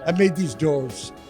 I made these doors.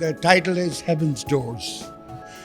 the title is Heaven's Doors।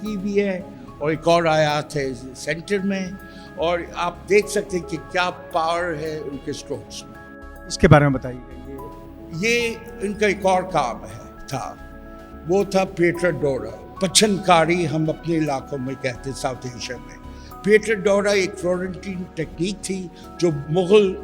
کی بھی ہے اور ایک اور آیات ہے سینٹر میں, اور آپ دیکھ سکتے ہیں کہ کیا پاور ہے ان کے اسٹروکس میں. اس کے بارے میں بتائیے گا. یہ ان کا ایک اور کام تھا, وہ تھا پیٹر ڈورا, پچھن کاری ہم اپنے علاقوں میں کہتے ہیں ساؤتھ ایشیا میں. پیٹر ڈورا ایک فلورنٹین ٹیکنیک تھی جو مغل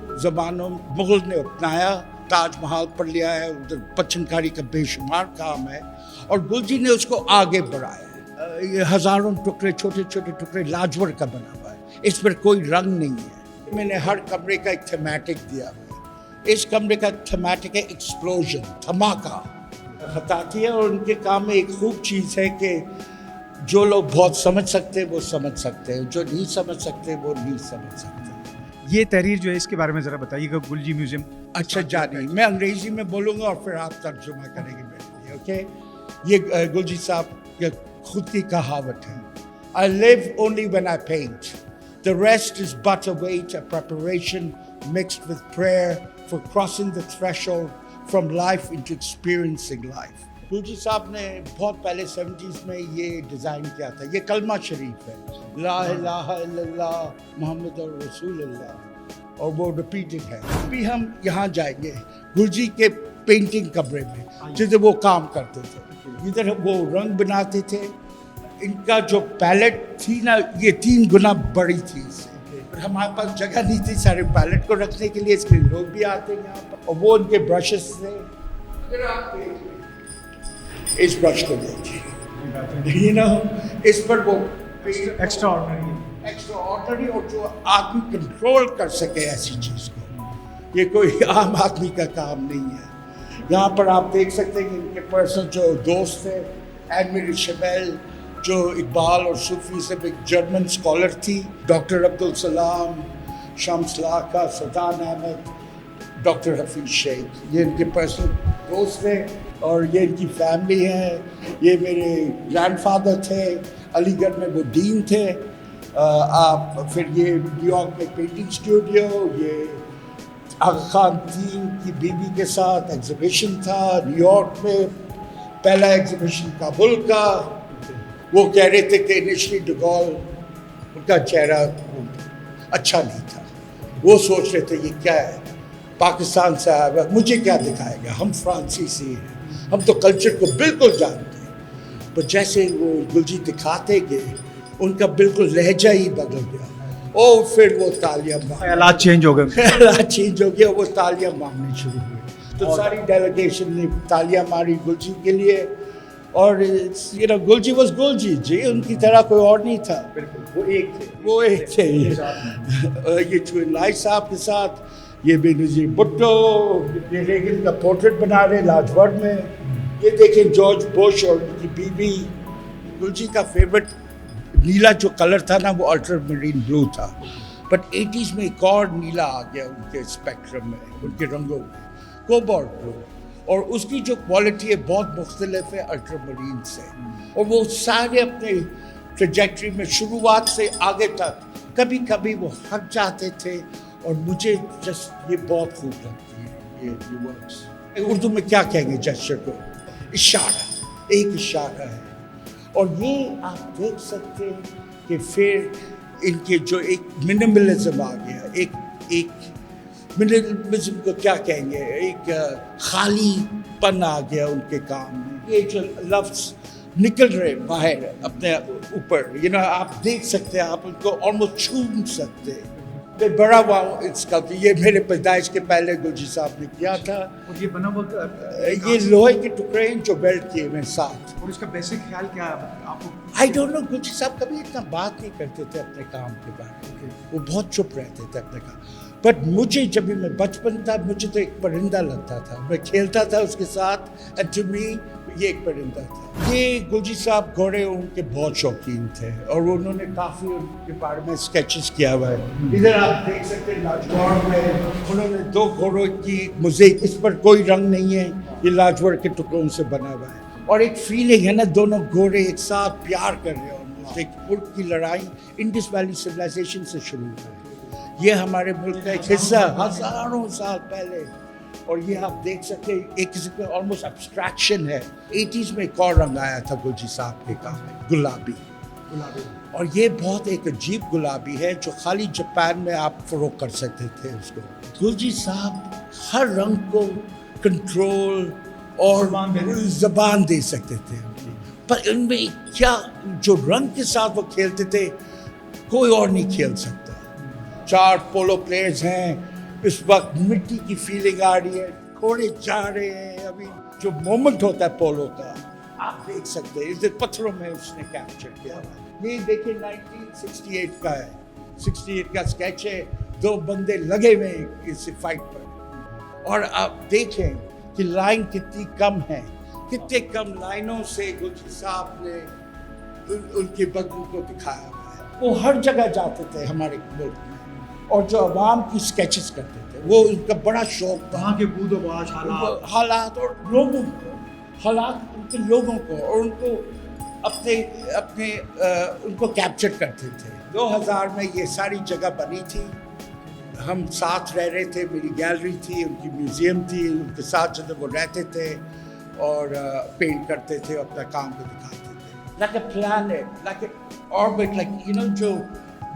نے اپنایا, تاج محل پر لیا ہے, ادھر پچھن کاری کا بے شمار کام ہے, اور گلجی نے اس کو آگے بڑھایا ہے. یہ ہزاروں ٹکڑے, چھوٹے چھوٹے ٹکڑے لاجور کا بنا ہوا ہے, اس پر کوئی رنگ نہیں ہے. میں نے ہر کمرے کا ایک تھیمیٹک دیا ہوا ہے. اس کمرے کا تھیمیٹک ہے ایکسپلوژن, دھماکہ بتاتی ہے. اور ان کے کام میں ایک خوب چیز ہے کہ جو لوگ بہت سمجھ سکتے ہیں وہ سمجھ سکتے ہیں, جو نہیں سمجھ سکتے وہ نہیں سمجھ سکتے. یہ تحریر جو ہے اس کے بارے میں ذرا بتائیے گا, گلجی میوزیم. اچھا جانی, میں انگریزی میں بولوں گا اور پھر آپ ترجمہ کریں گے میرے لیے, اوکے. یہ گلجی صاحب کی خود کی کہاوت ہے, I live only when I paint. The rest is but a wait, a preparation mixed with prayer for crossing the threshold from life into experiencing life. گلجی صاحب نے بہت پہلے 70s میں یہ ڈیزائن کیا تھا. یہ کلمہ شریف ہے, لا الہ الا اللہ محمد رسول اللہ, اور وہ ریپیٹڈ ہے. ابھی ہم یہاں جائیں گے گلجی کے پینٹنگ کمرے میں جسے وہ کام کرتے تھے. ادھر وہ رنگ بناتے تھے. ان کا جو پیلٹ تھی نا, یہ 3 گنا بڑی تھی اس سے. ہمارے پاس جگہ نہیں تھی سارے پیلٹ کو رکھنے کے لیے, اس کے لوگ بھی آتے ہیں یہاں پر, اور وہ ان کے برشز تھے. اگر آپ اس برش کو دیکھیے, اس پر وہ ایکسٹرا آرڈنری, اور جو آدمی کنٹرول کر سکے ایسی چیز کو, یہ کوئی عام آدمی کا کام نہیں ہے. یہاں پر آپ دیکھ سکتے ہیں کہ ان کے پرسنل جو دوست تھے, این میری شبیل جو اقبال اور صوفی سے ایک جرمن اسکالر تھی, ڈاکٹر عبدالسلام, شمس لاکھا, سلطان احمد, ڈاکٹر حفیظ شیخ, یہ ان کے پرسنل دوست تھے. اور یہ ان کی فیملی ہے. یہ میرے گرینڈ فادر تھے, علی گڑھ میں وہ ڈین تھے. پھر یہ نیو یارک میں پینٹنگ اسٹوڈیو, یہ آغا خان تین کی بیوی کے ساتھ ایگزیبیشن تھا نیو یارک میں, پہلا ایگزیبیشن کابل کا. وہ کہہ رہے تھے کہ انیشلی ڈگال ان کا چہرہ اچھا نہیں تھا, وہ سوچ رہے تھے یہ کیا ہے, پاکستان سے آیا ہوا, مجھے کیا دکھائے گا, ہم فرانسیسی ہیں, ہم تو کلچر کو بالکل جانتے ہیں. پر جیسے وہ گلجی دکھاتے گئے ان کا بالکل لہجہ ہی بدل گیا, اور پھر وہ تالیاں خیالات چینج ہو گئے, خیالات چینج ہو گیا, وہ تالیاں مارنے شروع ہوئے. تو ساری ڈیلیگیشن نے تالیاں ماری گلجی کے لیے. اور گلجی واز گلجی جی, ان کی طرح کوئی اور نہیں تھا. وہ ایک تھے. یہ ٹوئن لائٹ صاحب کے ساتھ یہ بے نظیر بھٹو, یہ ریگن کا پورٹریٹ بنا رہے لاجورڈ میں. یہ دیکھیں جارج بش اور ان کی بیوی. گلجی کا فیوریٹ نیلا جو کلر تھا نا, وہ الٹر مرین بلو تھا. بٹ 80s میں ایک اور نیلا آ گیا ان کے اسپیکٹرم میں, ان کے رنگوں میں, کوبالٹ بلو. اور اس کی جو کوالٹی ہے بہت مختلف ہے الٹر مرین سے. اور وہ سارے اپنے ٹریجیکٹری میں شروعات سے آگے تک کبھی کبھی وہ ہٹ جاتے تھے, اور مجھے جسٹ یہ بہت خوب لگتی ہے یہ ورکس. اردو میں کیا کہیں گے جسچر کو, اشارہ, ایک اشارہ ہے. اور یہ آپ دیکھ سکتے ہیں کہ پھر ان کے جو ایک منیملزم آ گیا, ایک منیملزم کو کیا کہیں گے, ایک خالی پن آ گیا ان کے کام میں. یہ جو لفظ نکل رہے باہر اپنے اوپر, آپ دیکھ سکتے ہیں, آپ ان کو آلموسٹ چھو سکتے ہیں. میں بڑا ہوا ہوں اس کا, یہ میرے پیدائش کے پہلے گلجی صاحب نے کیا تھا. اور یہ بنا ہوا یہ لوہے کے ٹکڑے ہیں جو بیلٹ کیے ہوئے ساتھ. اور اس کا بیسک خیال کیا ہے آپ کو؟ آئی ڈونٹ نو, گلجی صاحب کبھی اتنا بات نہیں کرتے تھے اپنے کام کے بارے میں, وہ بہت چپ رہتے تھے اپنے کام. بٹ مجھے جب میں بچپن تھا, مجھے تو ایک پرندہ لگتا تھا, میں کھیلتا تھا اس کے ساتھ, اینڈ ٹو می یہ ایک پرندہ تھا. یہ گلجی صاحب گھوڑے ان کے بہت شوقین تھے, اور انہوں نے کافی ان کے بارے میں اسکیچز کیا ہوا ہے. ادھر آپ دیکھ سکتے ہیں لاجوڑ میں انہوں نے 2 گھوڑوں کی موزیک, اس پر کوئی رنگ نہیں ہے, یہ لاجوڑ کے ٹکڑوں سے بنا ہوا ہے. اور ایک فیلنگ ہے نا, دونوں گھوڑے ایک ساتھ پیار کر رہے ہیں. ایک ملک کی لڑائی انڈس ویلی سویلائزیشن سے شروع ہوئی. یہ ہمارے ملک کا ایک حصہ ہزاروں سال پہلے اور یہ آپ دیکھ سکتے ہیں ایک قسم کا آلموسٹ ابسٹریکشن ہے. 80s میں ایک اور رنگ آیا تھا گلجی صاحب کے کام میں, گلابی. اور یہ بہت ایک عجیب گلابی ہے جو خالی جاپان میں آپ فروغ کر سکتے تھے اس کو. گلجی صاحب ہر رنگ کو کنٹرول اور زبان دے سکتے تھے, پر ان میں کیا جو رنگ کے ساتھ وہ کھیلتے تھے کوئی اور نہیں کھیل سکتا. 4 پولو پلیئرز ہیں اس وقت, مٹی کی فیلنگ آ رہی ہے, گھوڑے جا رہے ہیں. ابھی جو مومنٹ ہوتا ہے پولو کا آپ دیکھ سکتے ہیں, اس پتھروں میں اس نے کیپچر کیا ہوا ہے. یہ دیکھیں 1968 کا ہے, 68 کا اسکیچ ہے. 2 بندے لگے ہوئے ہیں اس فائٹ پر, اور آپ دیکھیں کہ لائن کتنی کم ہے, کتنے کم لائنوں سے گلجی صاحب نے ان کے بدن کو دکھایا ہوا ہے. وہ ہر جگہ جاتے تھے ہمارے ملک میں, اور جو عوام کی اسکیچز کرتے تھے وہ ان کا بڑا شوق تھا. وہاں کے بود و باش حالات اور لوگوں کو, حالات ان کے لوگوں کو, اور ان کو اپنے ان کو کیپچر کرتے تھے. 2000 میں یہ ساری جگہ بنی تھی, ہم ساتھ رہ رہے تھے, میری گیلری تھی, ان کی میوزیم تھی, ان کے ساتھ جو وہ رہتے تھے اور پینٹ کرتے تھے, اپنا کام کو دکھاتے تھے. Like a plant, like a orbit, like you know جو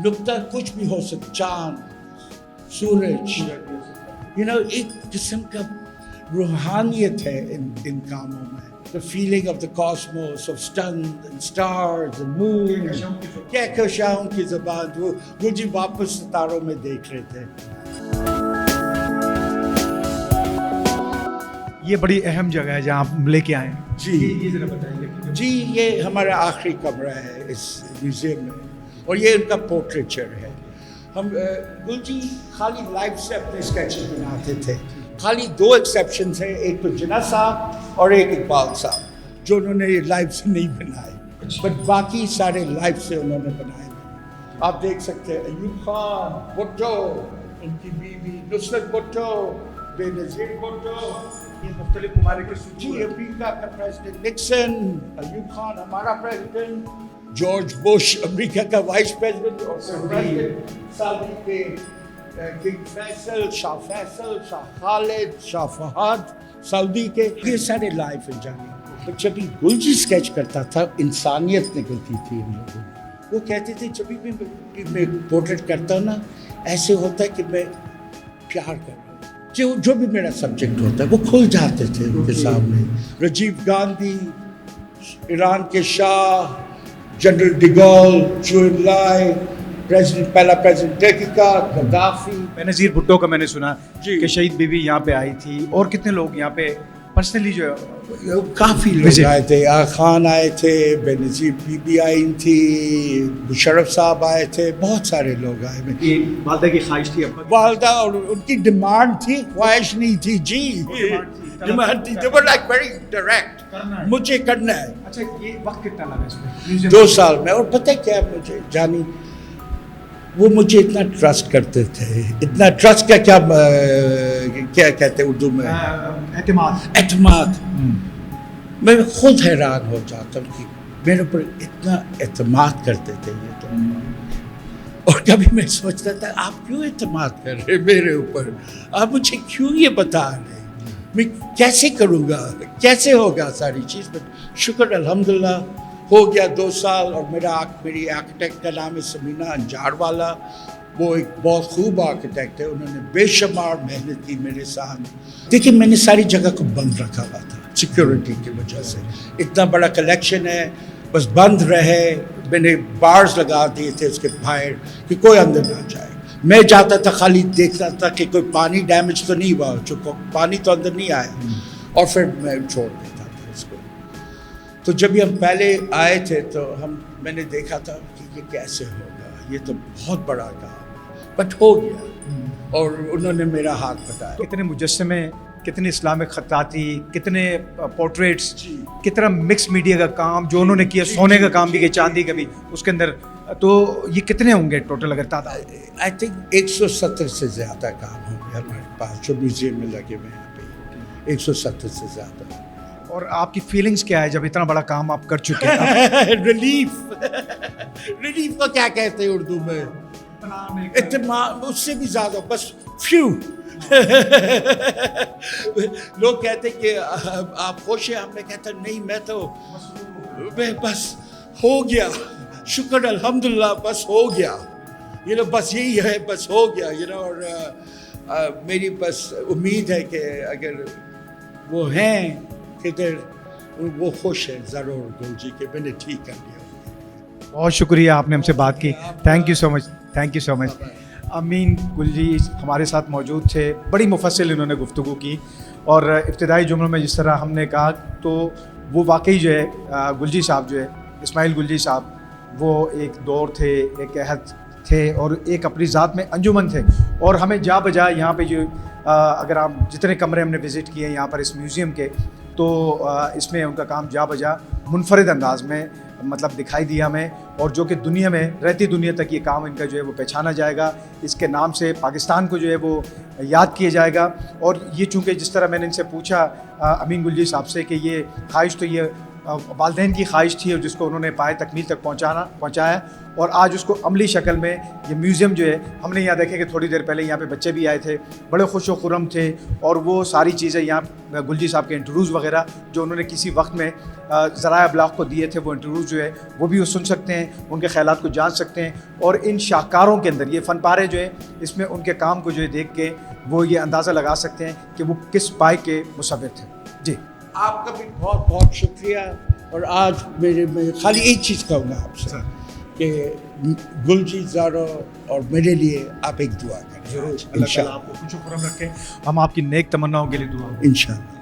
نقطہ کچھ بھی ہو سکتا, چاند, سورج, یو نو ایک قسم کا روحانیت ہے ان کاموں میں. The feeling of the cosmos, of sun and stars and moon. کہکشاؤں کی زبان, وہ گلجی واپس ستاروں میں دیکھ رہے تھے. یہ بڑی اہم جگہ ہے جہاں آپ لے کے آئے ہیں. جی یہ ذرا بتائیے. جی, یہ ہمارا آخری کمرہ ہے اس میوزیم میں, اور یہ ان کا پورٹریچر ہے. ہم گلجی خالی لائف سے اپنے اسکیچز بناتے تھے. خالی 2 ایکسیپشنز ہیں, ایک تو جناح صاحب اور ایک اقبال صاحب, جو انہوں نے لائف سے نہیں بنائے, بٹ باقی سارے لائف سے انہوں نے بنائے. آپ دیکھ سکتے ہیں ایوب خان, بھٹو, ان کی بیوی نصرت بھٹو, بے نظیر بھٹو, یہ مختلف ممالک کے جی, امریکہ کا پریزیڈنٹ نکسن, ایوب خان ہمارا پریزیڈنٹ, جارج بش امریکہ کا وائس پریزیڈنٹ, اور سعودی کے کنگ فیصل, شاہ فیصل, شاہ خالد, شاہ فہد سعودی کے. یہ سارے لائف ہیں جانی. جب یہ گلجی اسکیچ کرتا تھا انسانیت نکلتی تھی ان لوگوں میں. وہ کہتے تھے جب بھی میں پورٹریٹ کرتا ہوں نا, ایسے ہوتا ہے کہ میں پیار کر رہا ہوں. جو بھی میرا سبجیکٹ ہوتا ہے وہ کھل جاتے تھے ان کے سامنے. راجیو گاندھی, ایران کے شاہ, جنرل ڈیگول, چو انلائے, پہلا پریزیڈنٹ ٹرکی کا, غدافی. بینظیر بھٹو کا میں نے سنا جی, کہ شہید بی بی یہاں پہ آئی تھی, اور کتنے لوگ یہاں پہ پرسنلی جو کافی لوگ آئے تھے. آغا خان آئے تھے, بینظیر بی بی آئی تھی, مشرف صاحب آئے تھے, بہت سارے لوگ آئے ہوئے. والدہ کی خواہش تھی, والدہ, اور ان کی ڈیمانڈ تھی, خواہش نہیں تھی. جی, ڈیمانڈ تھی. they were like very direct, مجھے کرنا ہے. اچھا, یہ وقت کتنا لگا اس میں؟ 2 سال میں. اور پتہ کیا مجھے جانی, وہ مجھے اتنا ٹرسٹ کرتے تھے, اتنا ٹرسٹ کا کیا کہتے ہیں اردو میں, اعتماد. میں خود حیران ہو جاتا ہوں کہ میرے اوپر اتنا اعتماد کرتے تھے یہ تو. اور کبھی میں سوچتا تھا آپ کیوں اعتماد کر رہے میرے اوپر, آپ مجھے کیوں یہ بتا رہے, میں کیسے کروں گا, کیسے ہوگا ساری چیز. بٹ شکر الحمدللہ ہو گیا 2 سال. اور میری آرکیٹیکٹ کا نام ہے سمینا انجار والا, وہ ایک بہت خوب آرکیٹیکٹ ہے. انہوں نے بے شمار محنت کی میرے ساتھ. دیکھیں میں نے ساری جگہ کو بند رکھا ہوا تھا سیکیورٹی کی وجہ سے. اتنا بڑا کلیکشن ہے, بس بند رہے. میں نے بارز لگا دیے تھے اس کے باہر کہ کوئی اندر نہ جائے. میں جاتا تھا خالی دیکھتا تھا کہ کوئی پانی ڈیمیج تو نہیں ہوا, چونکہ پانی تو اندر نہیں آیا, اور پھر میں چھوڑ دیتا تھا اس کو. تو جب ہم پہلے آئے تھے تو میں نے دیکھا تھا کہ یہ کیسے ہوگا, یہ تو بہت بڑا کام, بٹ ہو گیا. اور انہوں نے میرا ہاتھ بٹایا. کتنے مجسمے, کتنے اسلامک خطاطی, کتنے پورٹریٹس, کتنا مکس میڈیا کا کام جو انہوں نے کیا, سونے کا کام بھی کیا, چاندی کا بھی اس کے اندر. تو یہ کتنے ہوں گے ٹوٹل اگر تعداد؟ آئی تھنک 170 سے زیادہ کام ہوں گے ہمارے پاس جو میوزیم میں لگے ہوئے ہیں. 170 سے زیادہ. اور آپ کی فیلنگز کیا ہے جب اتنا بڑا کام آپ کر چکے ہیں؟ ریلیف کو کیا کہتے ہیں اردو میں, اطمینان. اس سے بھی زیادہ, بس فیو لوگ کہتے کہ آپ خوش ہیں, میں کہتا نہیں, میں بس ہو گیا, شکر الحمدللہ, بس ہو گیا, بس یہی ہے, بس ہو گیا, اور میری بس امید ہے کہ اگر وہ ہیں کدھر, وہ خوش ہیں ضرور گل جی کہ میں نے ٹھیک کر لیا. بہت شکریہ آپ نے ہم سے بات کی. Thank you so much, thank you so much. Amin Gul ji ہمارے ساتھ موجود تھے, بڑی مفصل انہوں نے گفتگو کی, اور ابتدائی جملوں میں جس طرح ہم نے کہا تو وہ واقعی جو ہے گل جی صاحب جو ہے, اسماعیل گل جی صاحب, وہ ایک دور تھے, ایک عہد تھے, اور ایک اپنی ذات میں انجمن تھے. اور ہمیں جا بجا یہاں پہ جو اگر آپ جتنے کمرے ہم نے وزٹ کیے یہاں پر اس میوزیم کے, تو اس میں ان کا کام جا بجا منفرد انداز میں مطلب دکھائی دیا ہمیں, اور جو کہ دنیا میں رہتی دنیا تک یہ کام ان کا جو ہے وہ پہچانا جائے گا. اس کے نام سے پاکستان کو جو ہے وہ یاد کیا جائے گا. اور یہ چونکہ جس طرح میں نے ان سے پوچھا امین گل جی صاحب سے کہ یہ خواہش تو یہ والدین کی خواہش تھی, اور جس کو انہوں نے پائے تکمیل تک پہنچایا, اور آج اس کو عملی شکل میں یہ میوزیم جو ہے, ہم نے یہاں دیکھے کہ تھوڑی دیر پہلے یہاں پہ بچے بھی آئے تھے, بڑے خوش و خرم تھے, اور وہ ساری چیزیں یہاں گل جی صاحب کے انٹرویوز وغیرہ جو انہوں نے کسی وقت میں ذرائع ابلاغ کو دیے تھے, وہ انٹرویوز جو ہے وہ بھی وہ سن سکتے ہیں, ان کے خیالات کو جان سکتے ہیں. اور ان شاہکاروں کے اندر یہ فن پارے جو ہیں, اس میں ان کے کام کو جو ہے دیکھ کے وہ یہ اندازہ لگا سکتے ہیں کہ وہ کس پائے کے مصور تھے. جی آپ کا بھی بہت بہت شکریہ. اور آج میں خالی ایک چیز کہوں گا آپ سے کہ گل جی زارو اور میرے لیے آپ ایک دعا کریں. ضرور, اللہ تعالیٰ آپ کو خوش و خرم رکھے. ہم آپ کی نیک تمناؤں کے لیے دعا. انشاءاللہ.